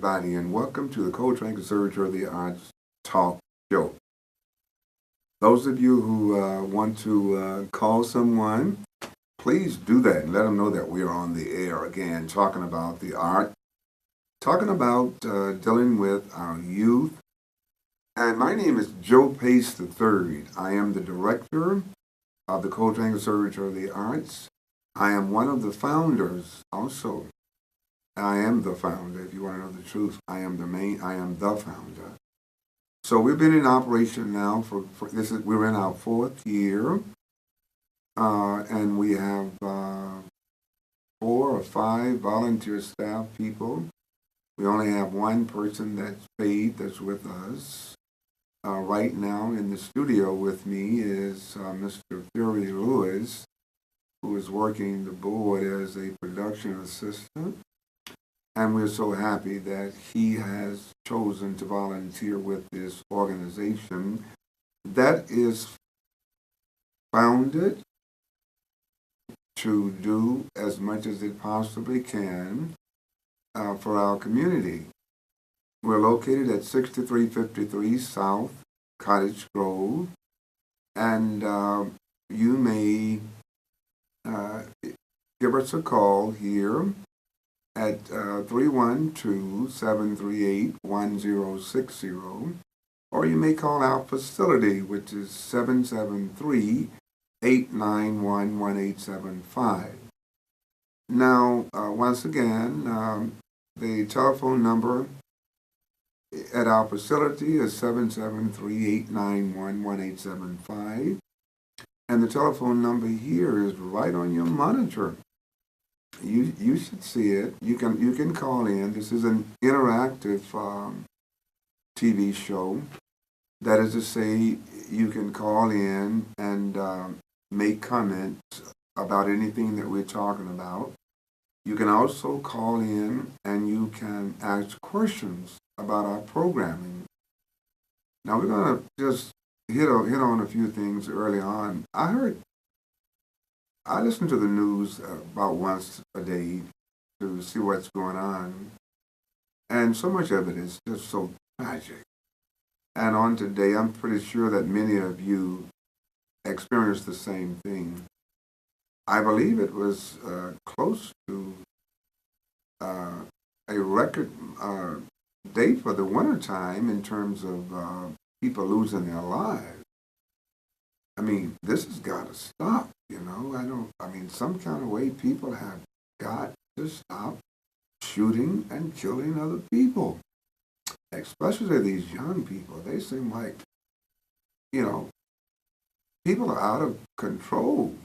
everybody, and welcome to the Coltrane Conservatory of the Arts Talk Show. Those of you who want to call someone, please do that and let them know that we are on the air again, talking about the art, talking about dealing with our youth. And my name is Joe Pace III. I am the director of the Coltrane Conservatory of the Arts. I am one of the founders also. I am the founder. If you want to know the truth, I am the founder. So we've been in operation now we're in our fourth year, and we have 4 or 5 volunteer staff people. We only have one person that's paid that's with us. Right now in the studio with me is Mr. Fury Lewis, who is working the board as a production assistant. And we're so happy that he has chosen to volunteer with this organization that is founded to do as much as it possibly can for our community. We're located at 6353 South Cottage Grove, and you may give us a call here at 312-738-1060, or you may call our facility, which is 773-891-1875. Now, once again, the telephone number at our facility is 773-891-1875, and the telephone number here is right on your monitor. You should see it. You can call in. This is an interactive TV show. That is to say, you can call in and make comments about anything that we're talking about. You can also call in and you can ask questions about our programming. Now we're going to just hit on a few things early on. I listen to the news about once a day to see what's going on, and so much of it is just so tragic. And on today, I'm pretty sure that many of you experienced the same thing. I believe it was close to a record day for the wintertime in terms of people losing their lives. I mean, this has got to stop, some kind of way people have got to stop shooting and killing other people, especially these young people. They seem like, people are out of control.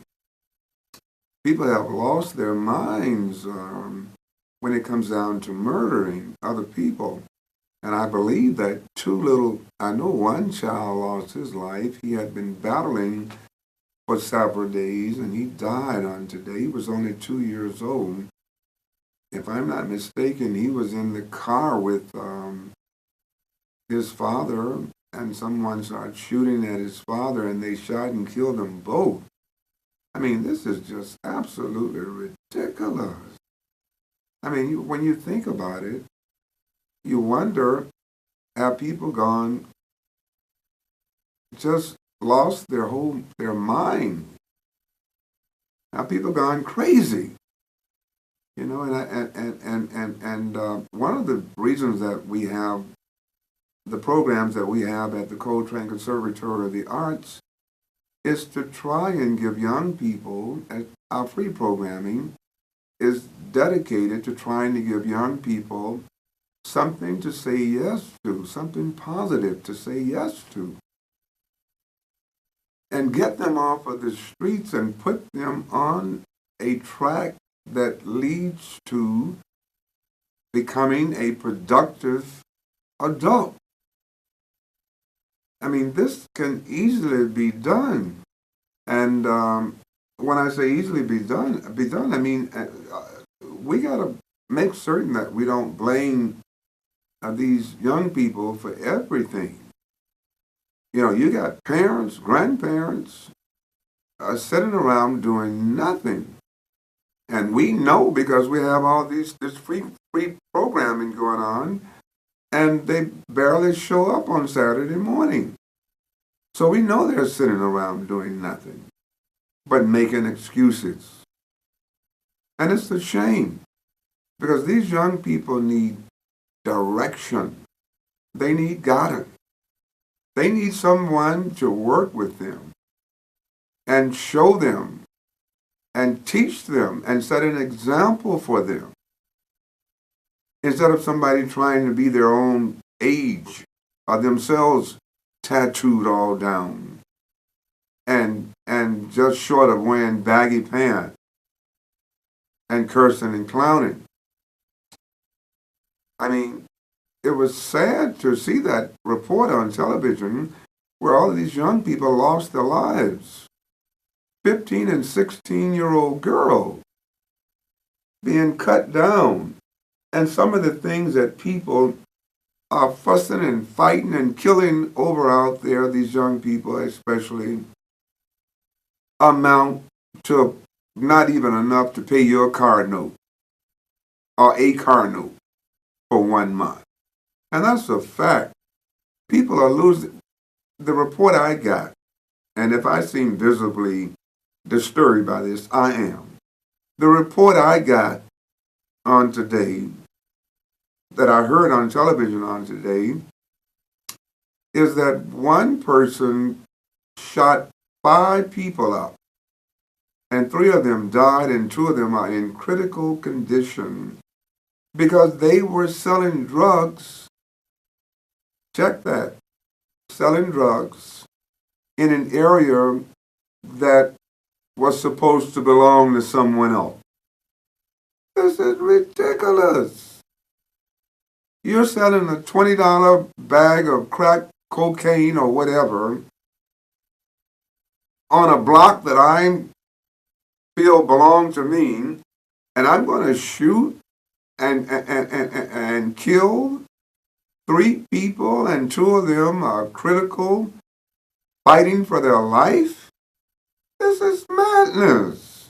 People have lost their minds when it comes down to murdering other people. And I believe that I know one child lost his life. He had been battling for several days, and he died on today. He was only 2 years old. If I'm not mistaken, he was in the car with his father, and someone started shooting at his father, and they shot and killed them both. I mean, this is just absolutely ridiculous. I mean, when you think about it, you wonder, have people just lost their mind? Have people gone crazy? And one of the reasons that we have the programs that we have at the Coltrane Conservatory of the Arts is to try and give young people, our free programming is dedicated to trying to give young people something to say yes to, something positive to say yes to, and get them off of the streets and put them on a track that leads to becoming a productive adult. I mean, this can easily be done. And when I say easily be done, I mean, we got to make certain that we don't blame these young people for everything. You got parents, grandparents sitting around doing nothing. And we know, because we have all this free programming going on, and they barely show up on Saturday morning. So we know they're sitting around doing nothing but making excuses. And it's a shame because these young people need direction. They need guidance. They need someone to work with them and show them and teach them and set an example for them instead of somebody trying to be their own age or themselves tattooed all down and just short of wearing baggy pants and cursing and clowning. I mean, it was sad to see that report on television where all of these young people lost their lives. 15 and 16-year-old girls being cut down. And some of the things that people are fussing and fighting and killing over out there, these young people especially, amount to not even enough to pay your car note or a car note for 1 month. And that's a fact. People are losing. The report I got, and if I seem visibly disturbed by this, I am. The report I got on today, that I heard on television on today, is that one person shot 5 people up, and 3 of them died, and 2 of them are in critical condition because they were selling drugs. Check that. Selling drugs in an area that was supposed to belong to someone else. This is ridiculous. You're selling a $20 bag of crack cocaine or whatever on a block that I feel belong to me, and I'm going to shoot and kill 3 people, and 2 of them are critical, fighting for their life? This is madness.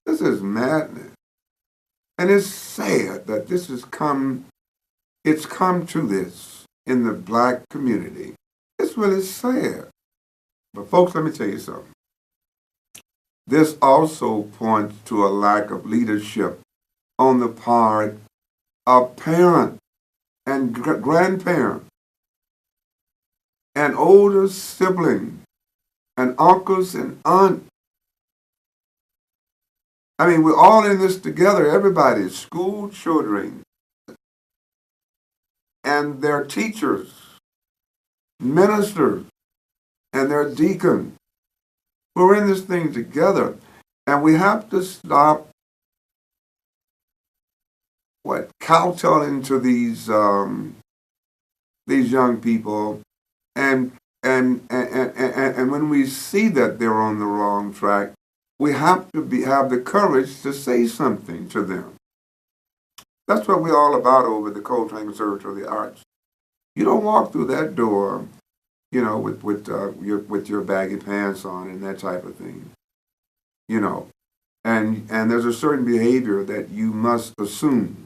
This is madness. And it's sad that it's come to this in the black community. It's really sad. But folks, let me tell you something. This also points to a lack of leadership on the part of parents and grandparents and older siblings and uncles and aunts. I mean, we're all in this together, everybody, school children and their teachers, ministers, and their deacons. We're in this thing together, and we have to stop kowtowing to these young people, and when we see that they're on the wrong track, we have to have the courage to say something to them. That's what we're all about over the Coltrane Conservatory of the Arts. You don't walk through that door, with your baggy pants on and that type of thing, and there's a certain behavior that you must assume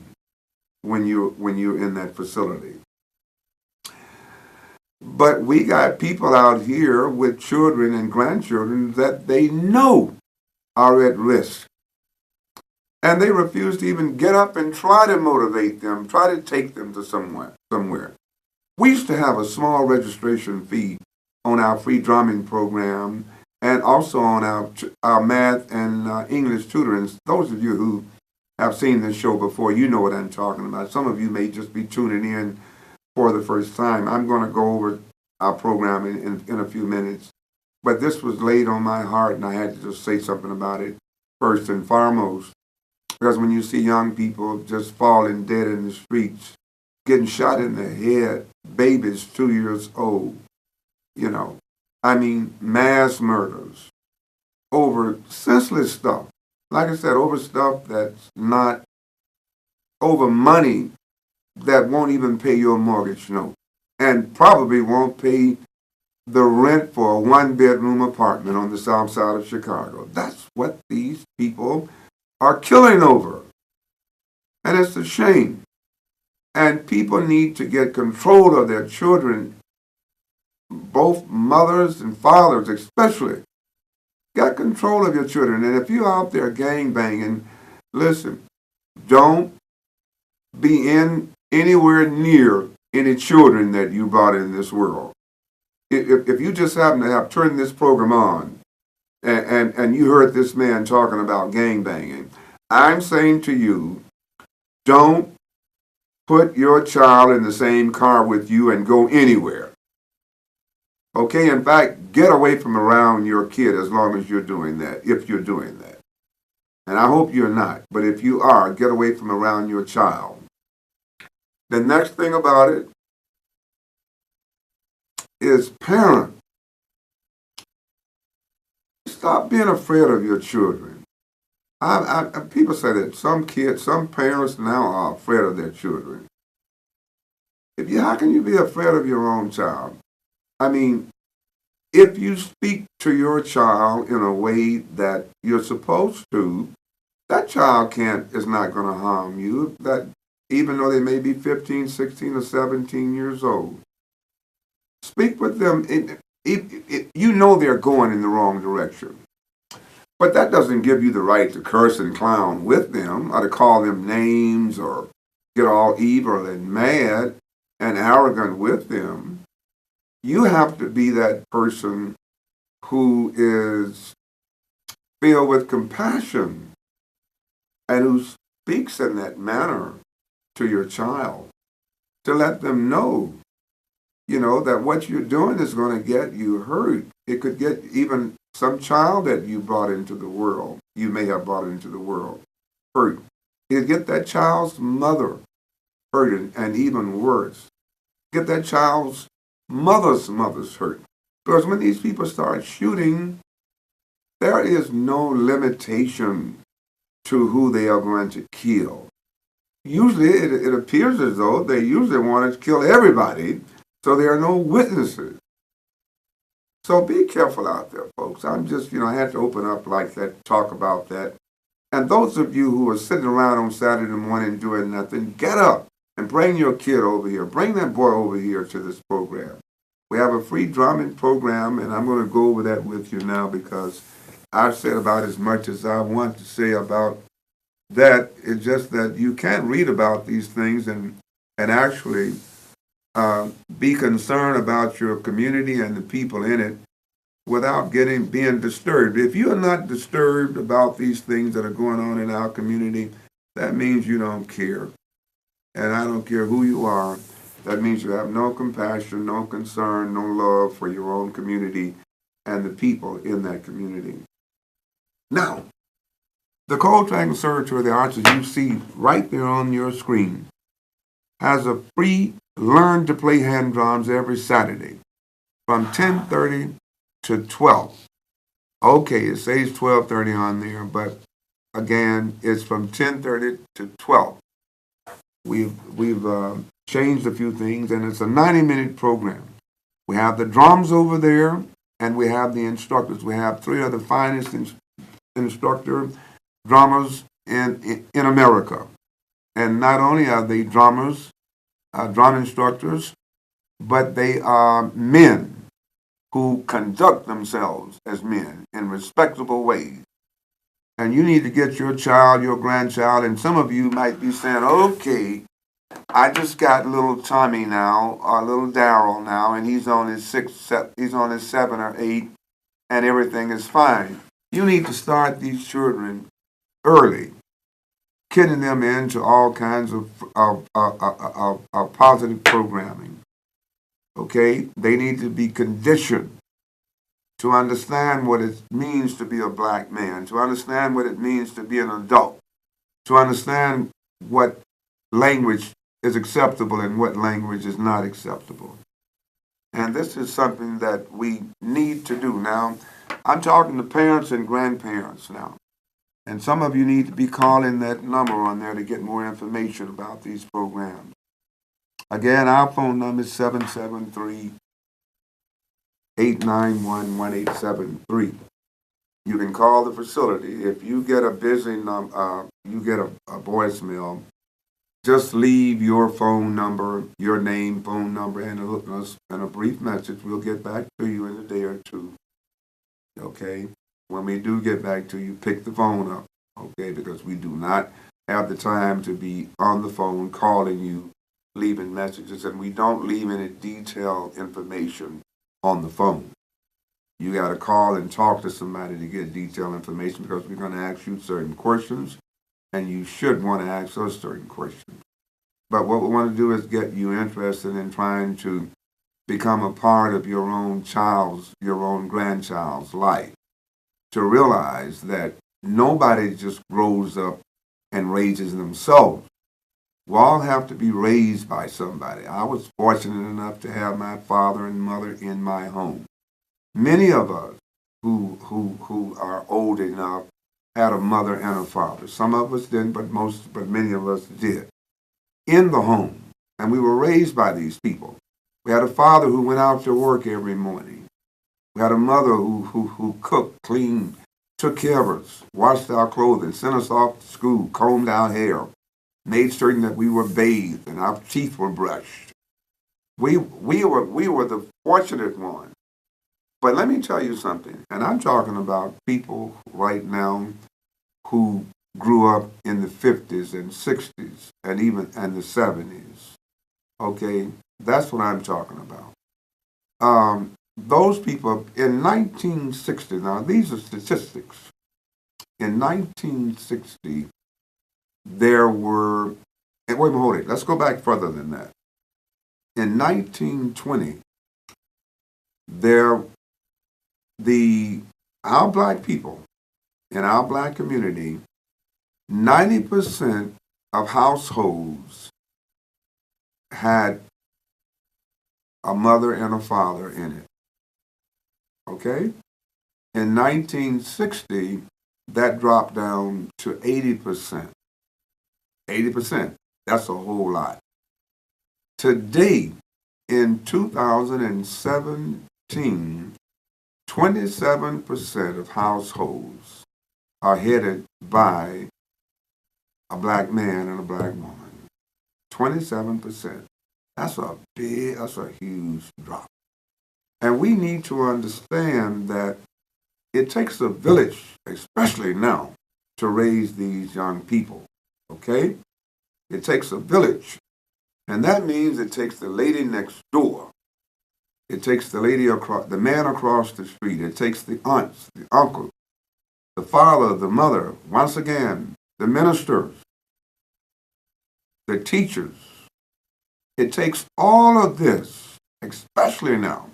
when you're in that facility. But we got people out here with children and grandchildren that they know are at risk. And they refuse to even get up and try to motivate them, try to take them to somewhere. We used to have a small registration fee on our free drumming program and also on our math and English tutoring. Those of you who have seen this show before, you know what I'm talking about. Some of you may just be tuning in for the first time. I'm going to go over our program in a few minutes. But this was laid on my heart, and I had to just say something about it first and foremost. Because when you see young people just falling dead in the streets, getting shot in the head, babies 2 years old, mass murders over senseless stuff. Like I said, over stuff that's not, over money that won't even pay your mortgage note and probably won't pay the rent for a 1-bedroom apartment on the south side of Chicago. That's what these people are killing over. And it's a shame. And people need to get control of their children, both mothers and fathers especially. Get control of your children. And if you're out there gang banging, listen, don't be in anywhere near any children that you brought in this world. If you just happen to have turned this program on and you heard this man talking about gang banging, I'm saying to you, don't put your child in the same car with you and go anywhere. Okay, in fact, get away from around your kid as long as you're doing that, if you're doing that. And I hope you're not, but if you are, get away from around your child. The next thing about it is parent. Stop being afraid of your children. People say that some parents now are afraid of their children. How can you be afraid of your own child? I mean, if you speak to your child in a way that you're supposed to, that child is not going to harm you, that even though they may be 15, 16, or 17 years old. Speak with them. You know they're going in the wrong direction. But that doesn't give you the right to curse and clown with them, or to call them names, or get all evil and mad and arrogant with them. You have to be that person who is filled with compassion and who speaks in that manner to your child, to let them know, that what you're doing is going to get you hurt. It could get even some child that you brought into the world, you may have brought into the world, hurt. It could get that child's mother hurt, and even worse, get that child's mother's hurt. Because when these people start shooting, there is no limitation to who they are going to kill. Usually it appears as though they usually want to kill everybody, so there are no witnesses. So be careful out there, folks. I'm just, I had to open up like that, talk about that. And those of you who are sitting around on Saturday morning doing nothing, get up and bring your kid over here. Bring that boy over here to this program. We have a free drumming program, and I'm going to go over that with you now because I've said about as much as I want to say about that. It's just that you can't read about these things and actually be concerned about your community and the people in it without being disturbed. If you are not disturbed about these things that are going on in our community, that means you don't care. And I don't care who you are. That means you have no compassion, no concern, no love for your own community and the people in that community. Now, the Coltrane Conservatory of the Arts, as you see right there on your screen, has a free Learn to Play Hand Drums every Saturday from 10:30 to 12. Okay, it says 12:30 on there, but again, it's from 10:30 to 12. We've changed a few things, and it's a 90-minute program. We have the drums over there, and we have the instructors. We have three of the finest drummers in America. And not only are they drummers, drum instructors, but they are men who conduct themselves as men in respectable ways. And you need to get your child, your grandchild, and some of you might be saying, okay, I just got little Tommy now, or little Daryl now, and he's on his 7 or 8, and everything is fine. You need to start these children early, getting them into all kinds of positive programming. Okay? They need to be conditioned to understand what it means to be a black man, to understand what it means to be an adult, to understand what language is acceptable and what language is not acceptable. And this is something that we need to do. Now, I'm talking to parents and grandparents now. And some of you need to be calling that number on there to get more information about these programs. Again, our phone number is 773-891-1873. You can call the facility. If you get a busy you get a voicemail, just leave your phone number, your name, phone number, and a brief message. We'll get back to you in a day or two. Okay? When we do get back to you, pick the phone up. Okay? Because we do not have the time to be on the phone calling you, leaving messages, and we don't leave any detailed information on the phone. You got to call and talk to somebody to get detailed information because we're going to ask you certain questions, and you should want to ask us certain questions. But what we want to do is get you interested in trying to become a part of your own child's, your own grandchild's life, to realize that nobody just grows up and raises themselves. We all have to be raised by somebody. I was fortunate enough to have my father and mother in my home. Many of us who are old enough had a mother and a father. Some of us didn't, but many of us did. In the home. And we were raised by these people. We had a father who went out to work every morning. We had a mother who cooked, cleaned, took care of us, washed our clothing, sent us off to school, combed our hair, made certain that we were bathed and our teeth were brushed. We were the fortunate ones. But let me tell you something, and I'm talking about people right now who grew up in the 50s and 60s and even in the 70s. Okay, that's what I'm talking about. Those people in 1960, now these are statistics. In 1960, there were, and wait a minute, hold it, let's go back further than that. In 1920, our black people in our black community, 90% of households had a mother and a father in it. Okay? In 1960, that dropped down to 80%. 80%. That's a whole lot. Today, in 2017, 27% of households are headed by a black man and a black woman. 27%. That's a huge drop. And we need to understand that it takes a village, especially now, to raise these young people. Okay? It takes a village. And that means it takes the lady next door. It takes the man across the street. It takes the aunts, the uncle, the father, the mother, once again, the ministers, the teachers. It takes all of this, especially now,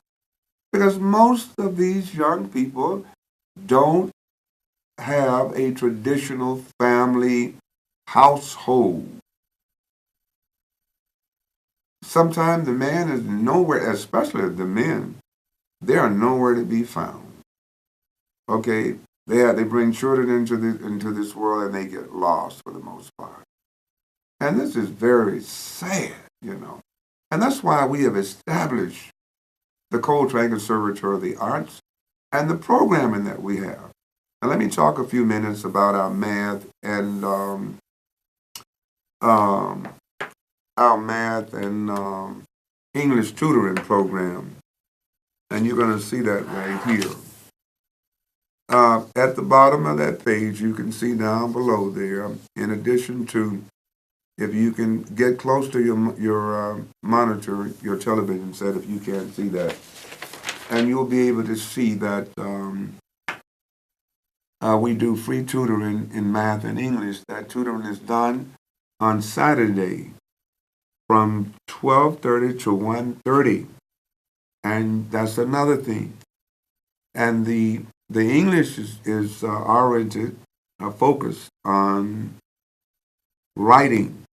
because most of these young people don't have a traditional family household. Sometimes the man is nowhere, especially the men, they are nowhere to be found. Okay, they bring children into this world and they get lost for the most part. And this is very sad, you know. And that's why we have established the Coltrane Conservatory of the Arts and the programming that we have. Now let me talk a few minutes about our math and English tutoring program. And you're going to see that right here. At the bottom of that page, you can see down below there, in addition to, if you can get close to your monitor, your television set, if you can't see that, and you'll be able to see that we do free tutoring in math and English. That tutoring is done on Saturday from 12:30 to 1:30, and that's another thing. And the English is oriented, focused on writing.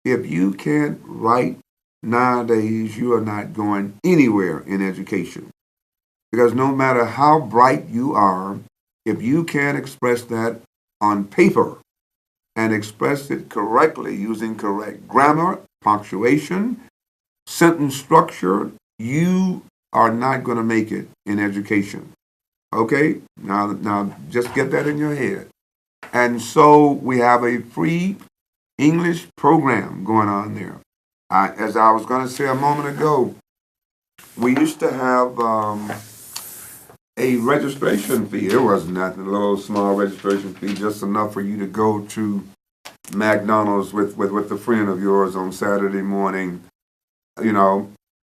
If you can't write nowadays, you are not going anywhere in education. Because no matter how bright you are, if you can't express that on paper and express it correctly using correct grammar, punctuation, sentence structure, you are not going to make it in education. Okay? Now just get that in your head. And so we have a free English program going on there. As I was going to say a moment ago, we used to have a registration fee. It wasn't nothing, a little small registration fee, just enough for you to go to McDonald's with a friend of yours on Saturday morning, you know.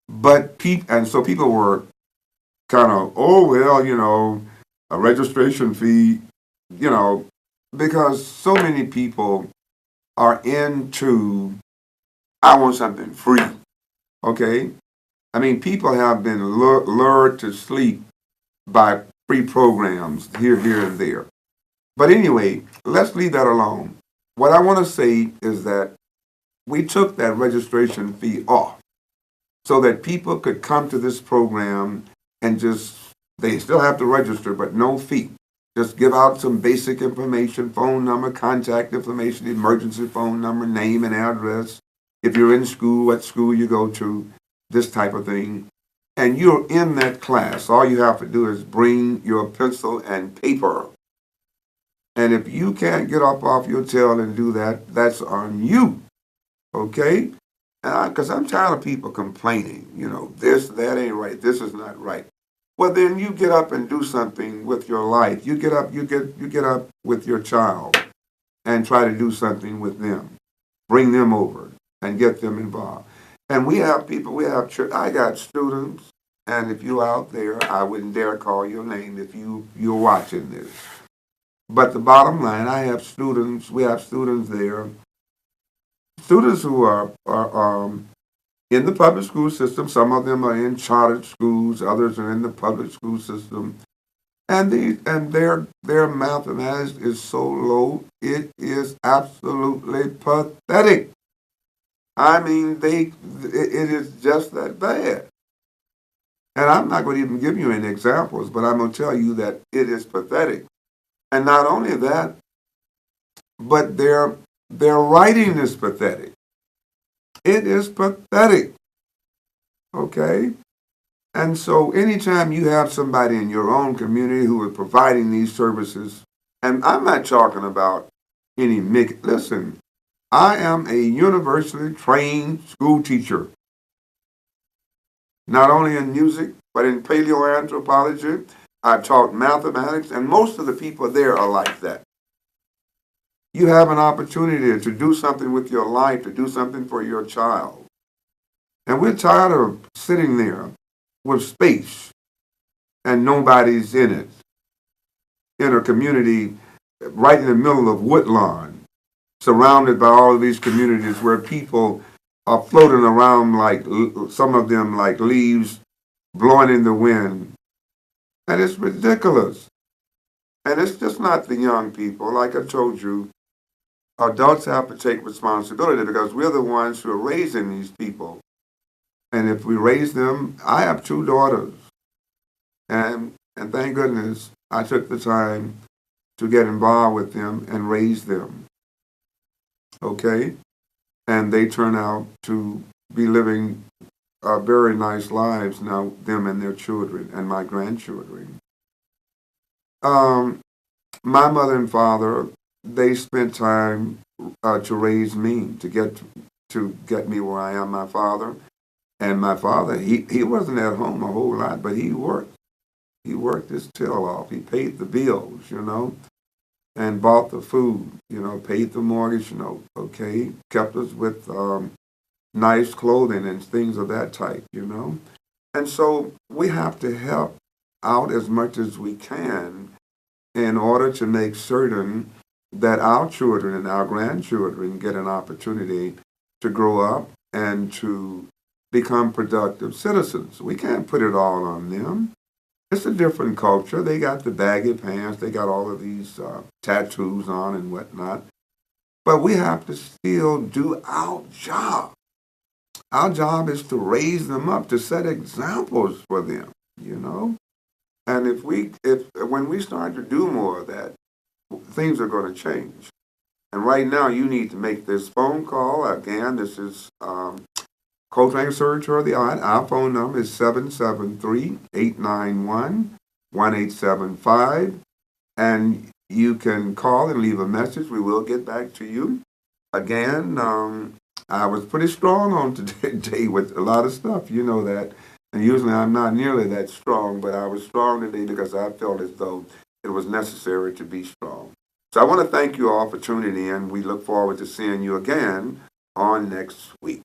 But and so people were kind of, oh well, a registration fee, you know, because so many people are into, I want something free. Okay, I mean, people have been lured to sleep by free programs here, and there. But anyway, let's leave that alone. What I want to say is that we took that registration fee off so that people could come to this program and just, they still have to register, but no fee. Just give out some basic information, phone number, contact information, emergency phone number, name and address. If you're in school, what school you go to, this type of thing. And you're in that class. All you have to do is bring your pencil and paper. And if you can't get up off your tail and do that, that's on you. Okay? Because I'm tired of people complaining, this, that ain't right, this is not right. Well, then you get up and do something with your life. You get up with your child and try to do something with them. Bring them over and get them involved. And we have people, I got students, and if you're out there, I wouldn't dare call your name if you're watching this. But the bottom line, we have students there, students who are in the public school system. Some of them are in chartered schools, others are in the public school system. And their mathematics is so low, it is absolutely pathetic. I mean, it is just that bad. And I'm not going to even give you any examples, but I'm going to tell you that it is pathetic. And not only that, but their writing is pathetic. It is pathetic. Okay? And so anytime you have somebody in your own community who is providing these services, and I'm not talking about any listen, I am a university trained school teacher. Not only in music, but in paleoanthropology. I've taught mathematics, and most of the people there are like that. You have an opportunity to do something with your life, to do something for your child. And we're tired of sitting there with space and nobody's in it. In a community right in the middle of Woodlawn, surrounded by all of these communities where people are floating around like, some of them like leaves blowing in the wind. And it's ridiculous. And it's just not the young people. Like I told you, adults have to take responsibility because we're the ones who are raising these people. And if we raise them, I have 2 daughters. And thank goodness I took the time to get involved with them and raise them. Okay? And they turn out to be living very nice lives now, them and their children and my grandchildren. My mother and father, they spent time to raise me, to get me where I am. My father, he wasn't at home a whole lot, but he worked. He worked his tail off. He paid the bills, and bought the food, paid the mortgage, okay, kept us with nice clothing and things of that type, And so we have to help out as much as we can in order to make certain that our children and our grandchildren get an opportunity to grow up and to become productive citizens. We can't put it all on them. It's a different culture. They got the baggy pants. They got all of these tattoos on and whatnot. But we have to still do our job. Our job is to raise them up, to set examples for them, And if when we start to do more of that, things are going to change. And right now, you need to make this phone call. Again, this is Coltrane Conservatory of the Art. Our phone number is 773-891-1875. And you can call and leave a message. We will get back to you. again, I was pretty strong on today with a lot of stuff. You know that. And usually I'm not nearly that strong, but I was strong today because I felt as though it was necessary to be strong. So I want to thank you all for tuning in. We look forward to seeing you again on next week.